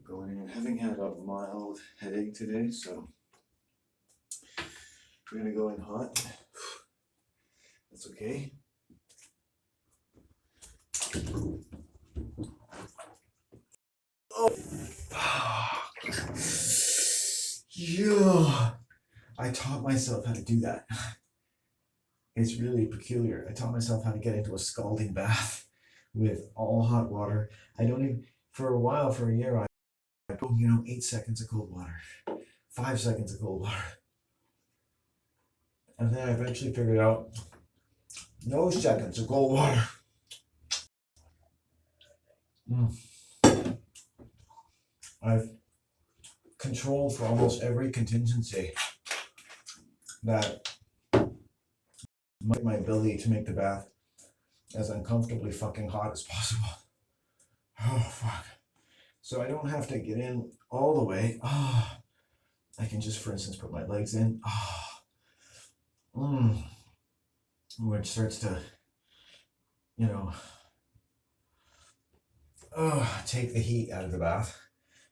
going in. Having had a mild headache today, so we're gonna go in hot. That's okay. Oh, yeah. I taught myself how to do that. It's really peculiar. I taught myself how to get into a scalding bath with all hot water. I don't even, for a while, for a year, I go, 8 seconds of cold water, 5 seconds of cold water. And then I eventually figured out no seconds of cold water. I've controlled for almost every contingency that my ability to make the bath as uncomfortably fucking hot as possible. Oh, fuck. So I don't have to get in all the way. I can just, for instance, put my legs in. Which starts to, take the heat out of the bath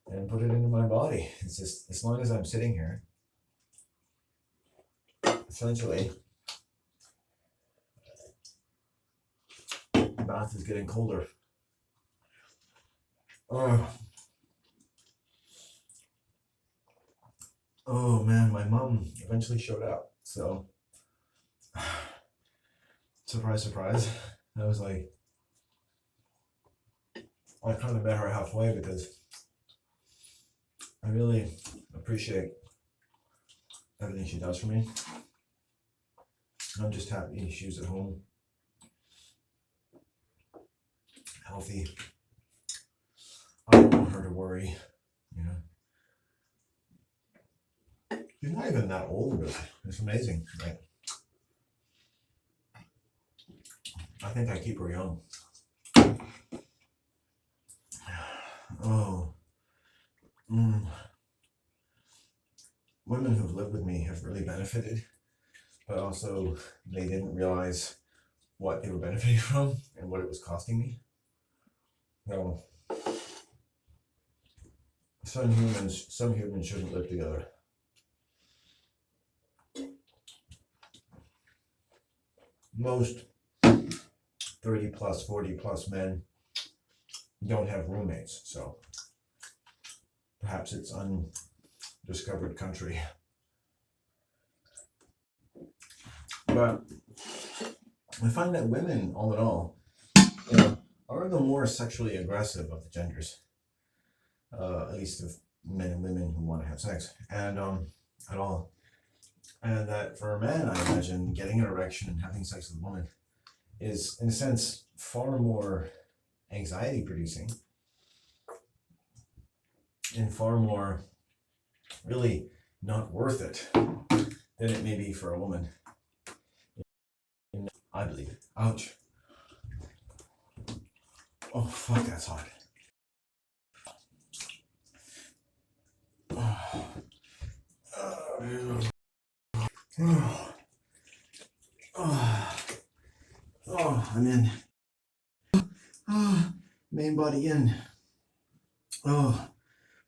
and put it into my body. It's just, as long as I'm sitting here, essentially, the bath is getting colder. Oh man, my mom eventually showed up. So, surprise, surprise. I was like, I kind of met her halfway because I really appreciate everything she does for me. I'm just happy she's at home, healthy. I don't want her to worry, She's not even that old, but it's amazing. Right? I think I keep her young. Women who've lived with me have really benefited, but also they didn't realize what they were benefiting from and what it was costing me. Some humans shouldn't live together. Most 30 plus, 40 plus men don't have roommates, so perhaps it's undiscovered country. But I find that women, all in all, are the more sexually aggressive of the genders, at least of men and women who want to have sex, and at all. And that for a man, I imagine getting an erection and having sex with a woman is, in a sense, far more anxiety producing and far more really not worth it than it may be for a woman. I believe. Ouch. Oh, fuck, that's hot. I'm in. Main body in.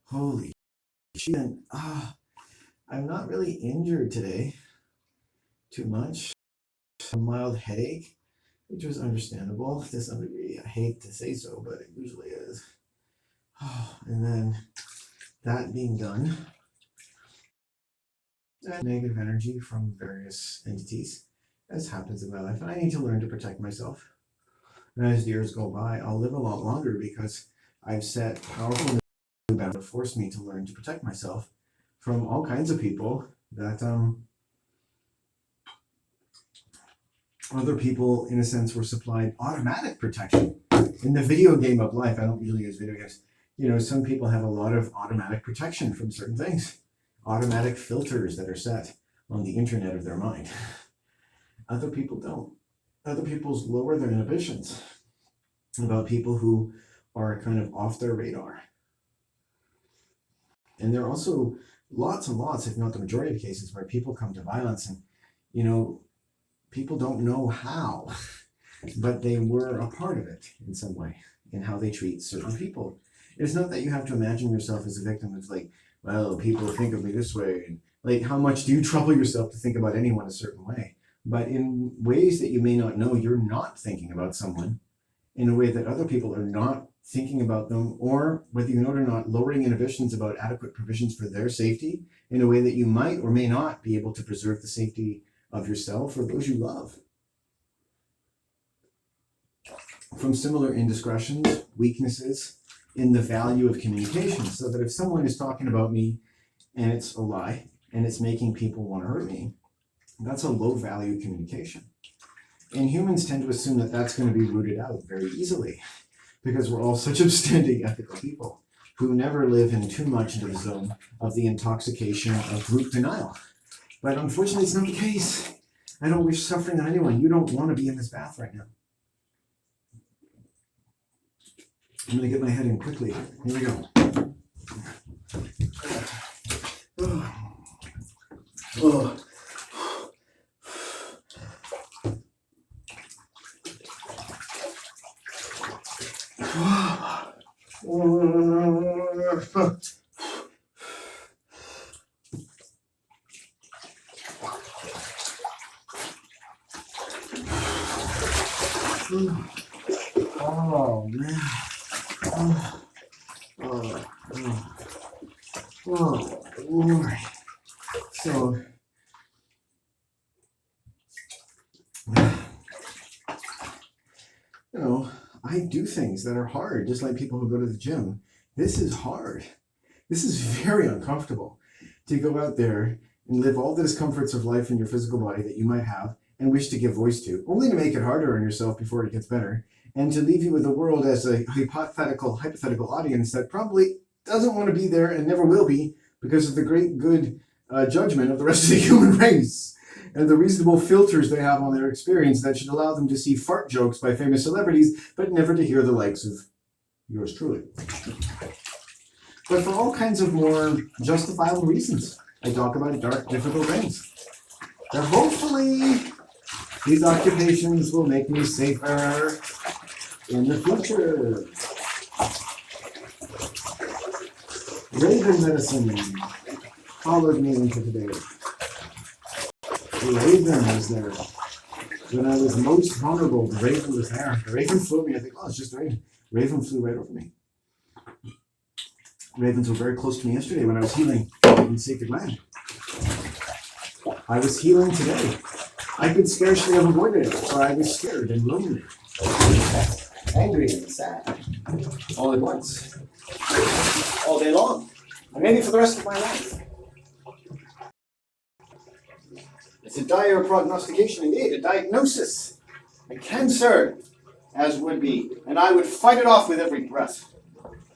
Holy shit. I'm not really injured today too much. A mild headache, which was understandable to some degree. I hate to say so, but it usually is. And then that being done, negative energy from various entities, as happens in my life, and I need to learn to protect myself. And as years go by, I'll live a lot longer because I've set powerful boundaries that force me to learn to protect myself from all kinds of people that other people, in a sense, were supplied automatic protection. In the video game of life, I don't usually use video games. Some people have a lot of automatic protection from certain things, automatic filters that are set on the internet of their mind. Other people don't. Other people's lower their inhibitions about people who are kind of off their radar. And there are also lots and lots, if not the majority of cases, where people come to violence and, people don't know how, but they were a part of it in some way, in how they treat certain people. It's not that you have to imagine yourself as a victim. It's like, well, people think of me this way. And like, how much do you trouble yourself to think about anyone a certain way? But in ways that you may not know, you're not thinking about someone in a way that other people are not thinking about them, or whether you know it or not, lowering inhibitions about adequate provisions for their safety in a way that you might or may not be able to preserve the safety of yourself or those you love. From similar indiscretions, weaknesses in the value of communication, so that if someone is talking about me and it's a lie and it's making people want to hurt me, that's a low value communication. And humans tend to assume that that's going to be rooted out very easily because we're all such upstanding, ethical people who never live in too much into the zone of the intoxication of group denial. But unfortunately, it's not the case. I don't wish suffering on anyone. You don't want to be in this bath right now. I'm going to get my head in quickly. Here we go. Oh. Oh man. Oh, Lord. So, you know, I do things that are hard, just like people who go to the gym. This is hard. This is very uncomfortable to go out there and live all the discomforts of life in your physical body that you might have and wish to give voice to, only to make it harder on yourself before it gets better, and to leave you with the world as a hypothetical audience that probably doesn't want to be there and never will be because of the great good judgment of the rest of the human race and the reasonable filters they have on their experience that should allow them to see fart jokes by famous celebrities, but never to hear the likes of yours truly. But for all kinds of more justifiable reasons, I talk about dark, difficult things. That hopefully these occupations will make me safer in the future. Raven medicine followed me into the day. The raven was there. When I was most vulnerable, the raven was there. The raven flew me. I think, oh, it's just the raven. Raven flew right over me. Ravens were very close to me yesterday when I was healing in Sacred Land. I was healing today. I could scarcely have avoided it, for I was scared and lonely, angry and sad, all at once, all day long, and maybe for the rest of my life. It's a dire prognostication indeed, a diagnosis, a cancer, as would be, and I would fight it off with every breath.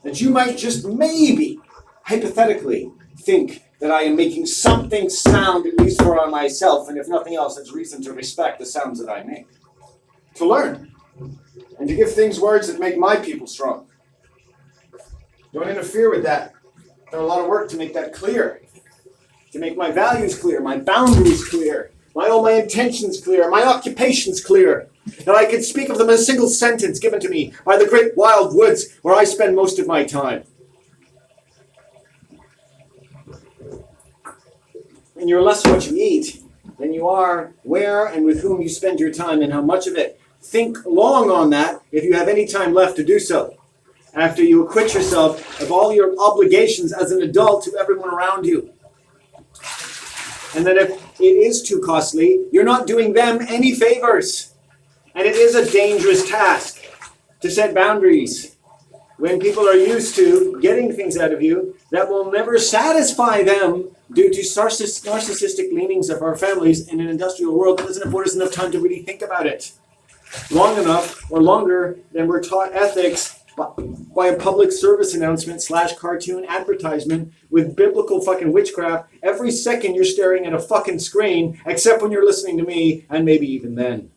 That you might just maybe, hypothetically, think that I am making something sound, at least for myself, and if nothing else, that's reason to respect the sounds that I make. To learn, and to give things words that make my people strong. Don't interfere with that. Done a lot of work to make that clear. To make my values clear, my boundaries clear, all my intentions clear, my occupations clear. That I could speak of them in a single sentence given to me by the great wild woods where I spend most of my time. And you're less what you eat than you are where and with whom you spend your time and how much of it. Think long on that if you have any time left to do so, after you acquit yourself of all your obligations as an adult to everyone around you. And that if it is too costly, you're not doing them any favors. And it is a dangerous task to set boundaries when people are used to getting things out of you that will never satisfy them due to narcissistic leanings of our families in an industrial world that doesn't afford us enough time to really think about it. Long enough or longer than we're taught ethics by a public service announcement / cartoon advertisement with biblical fucking witchcraft. Every second you're staring at a fucking screen, except when you're listening to me, and maybe even then.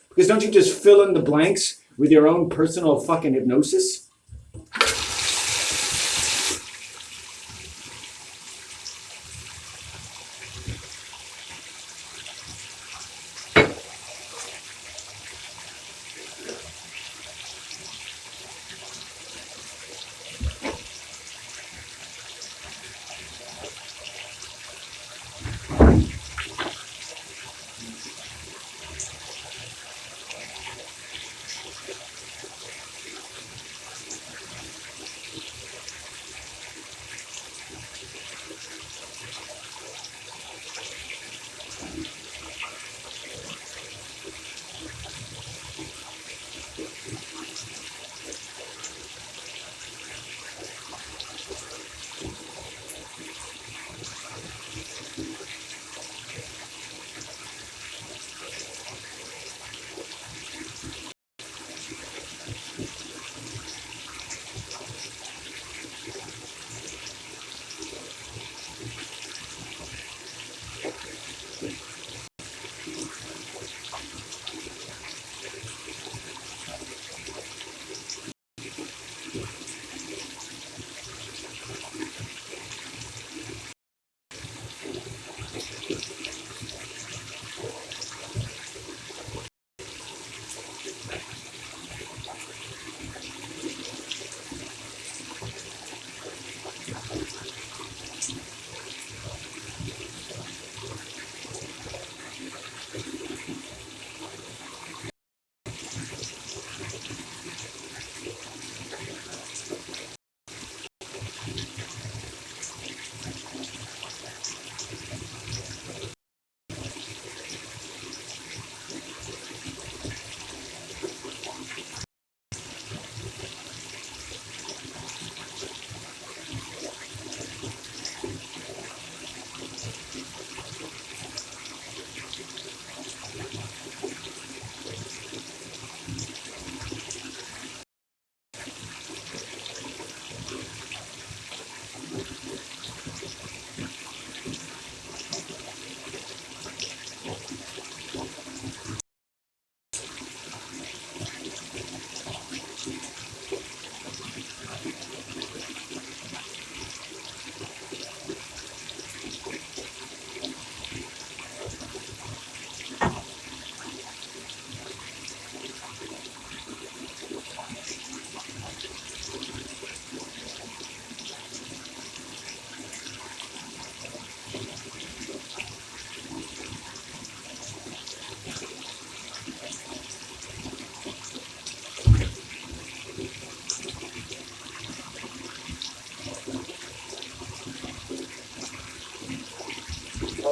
Because don't you just fill in the blanks with your own personal fucking hypnosis?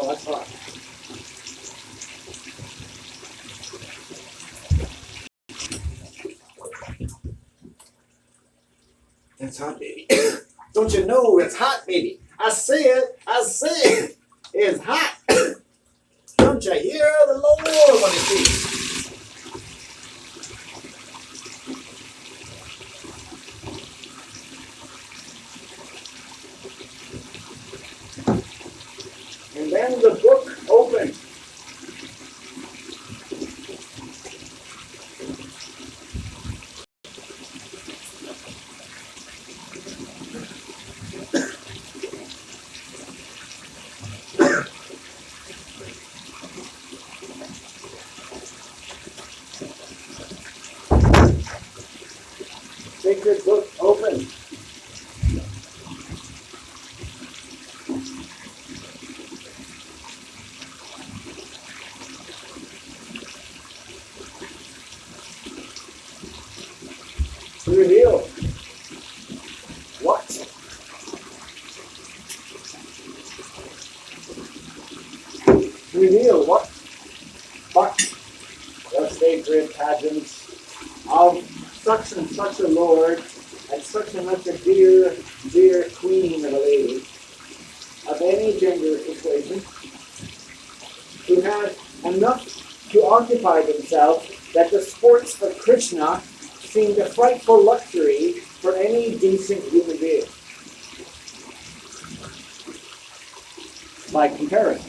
that's hot. It's hot, baby. Don't you know it's hot, baby? I say it. I say it. It's hot. Don't you hear the Lord when he speaks? And then the book opened. Sacred book open. To reveal what? To reveal what? But the sacred pageants of such and such a lord and such a dear, dear queen of a lady of any gender persuasion who had enough to occupy themselves that the sports of Krishna seemed a frightful luxury for any decent human being. By comparison.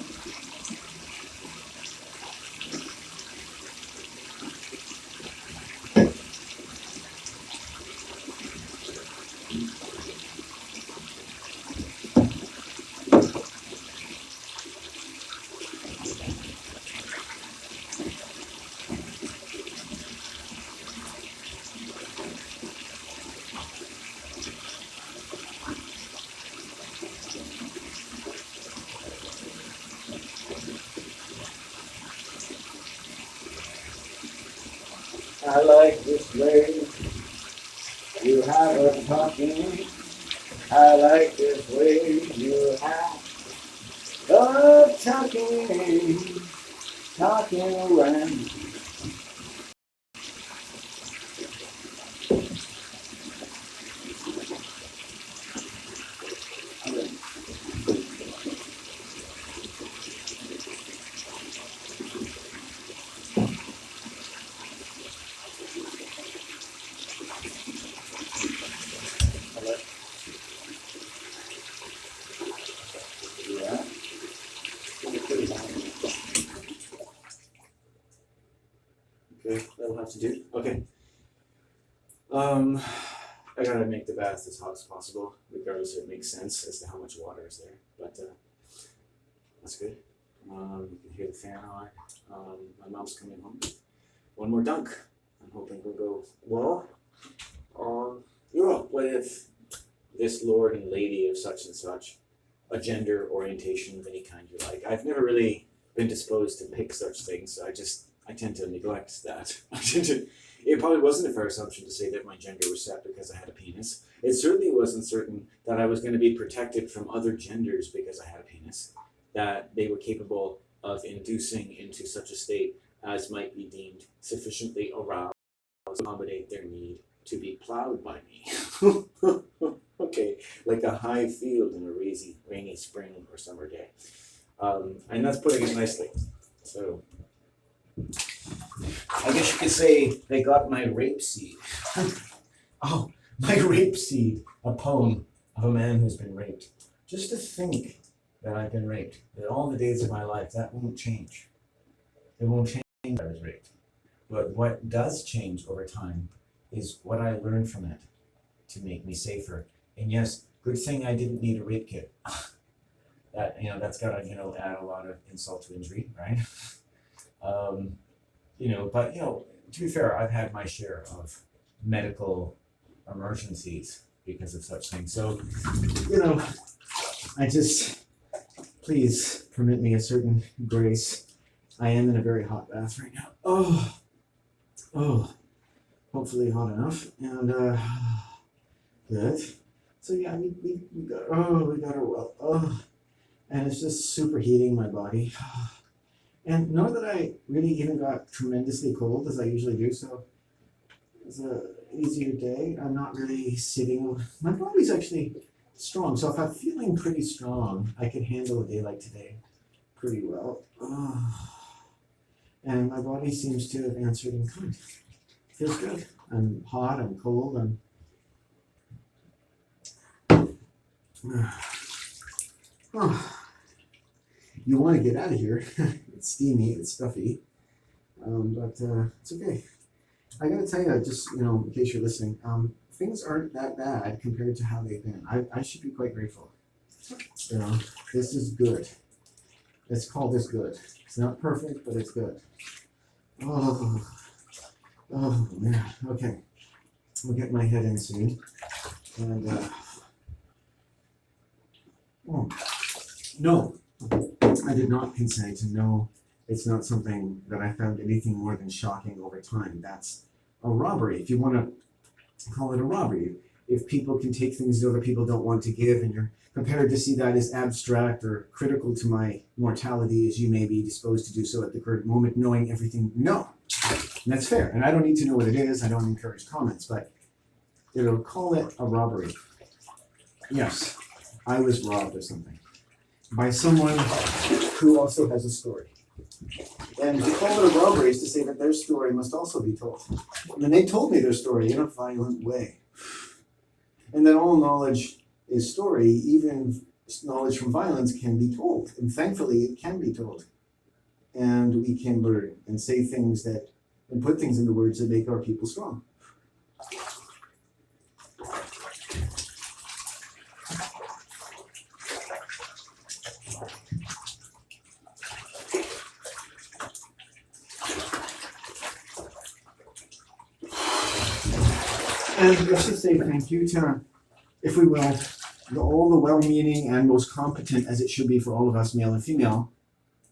I like this way you have her talking. I like this way you have her talking around. Yeah. Okay, that'll have to do. Okay. I gotta make the bath as hot as possible, regardless if it makes sense as to how much water is there. But that's good. You can hear the fan on. My mom's coming home. One more dunk. I'm hoping we'll go well. What if this lord and lady of such and such, a gender orientation of any kind you like? I've never really been disposed to pick such things. I tend to neglect that. It probably wasn't a fair assumption to say that my gender was set because I had a penis. It certainly wasn't certain that I was going to be protected from other genders because I had a penis, that they were capable of inducing into such a state as might be deemed sufficiently aroused to accommodate their need to be plowed by me. Okay, like a high field in a rainy spring or summer day. And that's putting it nicely. So I guess you could say they got my rapeseed. Oh, my rapeseed, a poem of a man who's been raped. Just to think that I've been raped, that all the days of my life, that won't change. It won't change that I was raped. But what does change over time is what I learned from it to make me safer. And yes, good thing I didn't need a rape kit. That's gotta, add a lot of insult to injury, right? But to be fair, I've had my share of medical emergencies because of such things. So, please permit me a certain grace. I am in a very hot bath right now. Oh, hopefully hot enough. And, good. So yeah, we got her well. and it's just superheating my body. And not that I really even got tremendously cold as I usually do, so it's a easier day. I'm not really sitting. My body's actually strong, so if I'm feeling pretty strong, I can handle a day like today pretty well. And my body seems to have answered in kind. Feels good. I'm hot, I'm cold, you want to get out of here. It's steamy, it's stuffy, but it's okay. I gotta tell you, just in case you're listening, things aren't that bad compared to how they've been. I should be quite grateful. You know, this is good. Let's call this good. It's not perfect, but it's good. Oh, oh man. Okay, I'll get my head in soon. And no, I did not consent, and no, it's not something that I found anything more than shocking over time. That's a robbery, if you want to call it a robbery. If people can take things that other people don't want to give, and you're prepared to see that as abstract or critical to my mortality as you may be disposed to do so at the current moment, knowing everything, no. And that's fair, and I don't need to know what it is. I don't encourage comments, but call it a robbery. Yes, I was robbed of something by someone who also has a story. And to call it a robbery is to say that their story must also be told. And they told me their story in a violent way. And that all knowledge is story, even knowledge from violence can be told. And thankfully, it can be told. And we can learn and say things and put things into words that make our people strong. And let's just say thank you to, if we will, all the well-meaning and most competent, as it should be for all of us, male and female,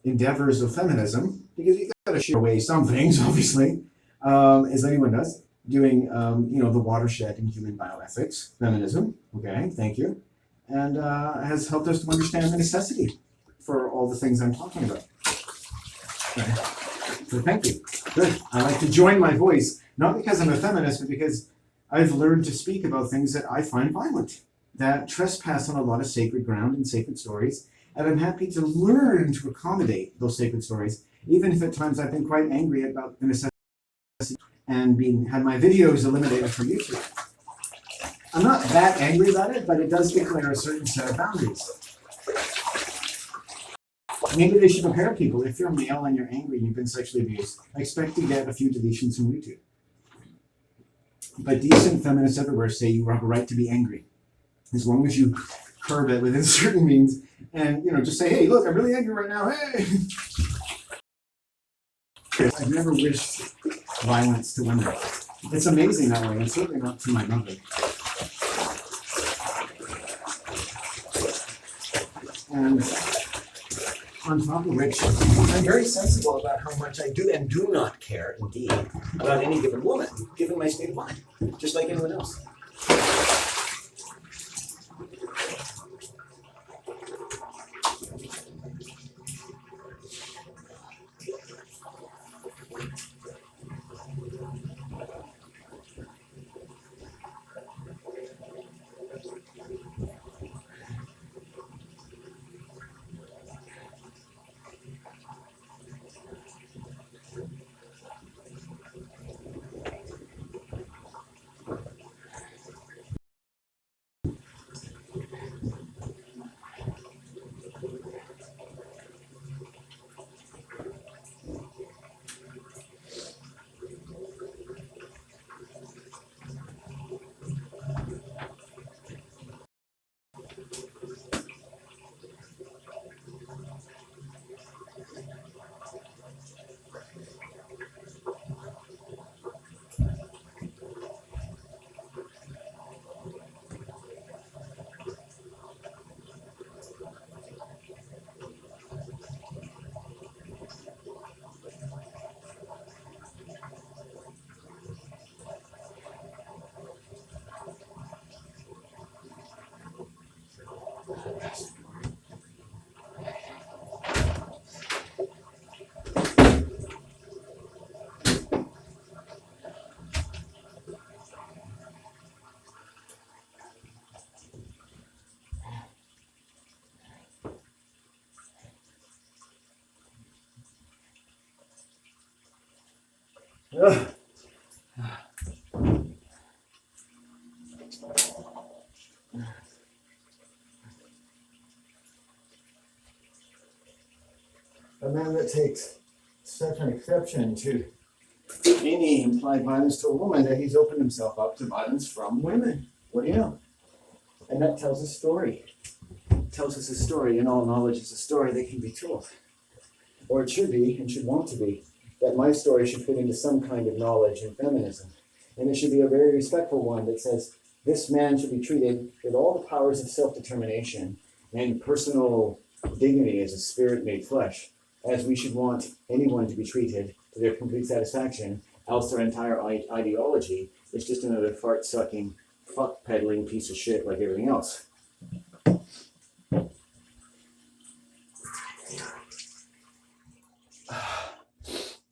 endeavors of feminism, because you got to share away some things, obviously, as anyone does, doing, the watershed in human bioethics, feminism, okay, thank you, and has helped us to understand the necessity for all the things I'm talking about. Okay. So thank you. Good. I like to join my voice, not because I'm a feminist, but because I've learned to speak about things that I find violent, that trespass on a lot of sacred ground and sacred stories, and I'm happy to learn to accommodate those sacred stories, even if at times I've been quite angry about the necessity and had my videos eliminated from YouTube. I'm not that angry about it, but it does declare a certain set of boundaries. Maybe they should prepare people. If you're male and you're angry and you've been sexually abused, I expect to get a few deletions from YouTube. But decent feminists everywhere say you have a right to be angry, as long as you curb it within certain means, and just say, "Hey, look, I'm really angry right now. Hey." I've never wished violence to women. It's amazing that way, and certainly not to my mother. And on top of which, I'm very sensible about how much I do and do not care, indeed, about any given woman, given my state of mind, just like anyone else. Ugh. A man that takes such an exception to any implied violence to a woman that he's opened himself up to violence from women. What do you know? And that tells a story. It tells us a story, and all knowledge is a story that can be told. Or it should be, and should want to be, that my story should fit into some kind of knowledge in feminism. And it should be a very respectful one that says this man should be treated with all the powers of self-determination and personal dignity as a spirit made flesh, as we should want anyone to be treated to their complete satisfaction, else their entire ideology is just another fart-sucking, fuck-peddling piece of shit like everything else.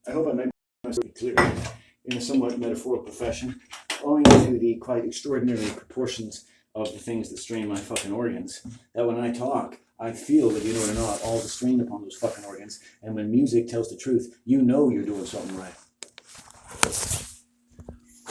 I hope I made myself clear in a somewhat metaphorical fashion, owing to the quite extraordinary proportions of the things that strain my fucking organs, that when I talk, I feel that, you know or not, all the strain upon those fucking organs, and when music tells the truth, you know you're doing something right.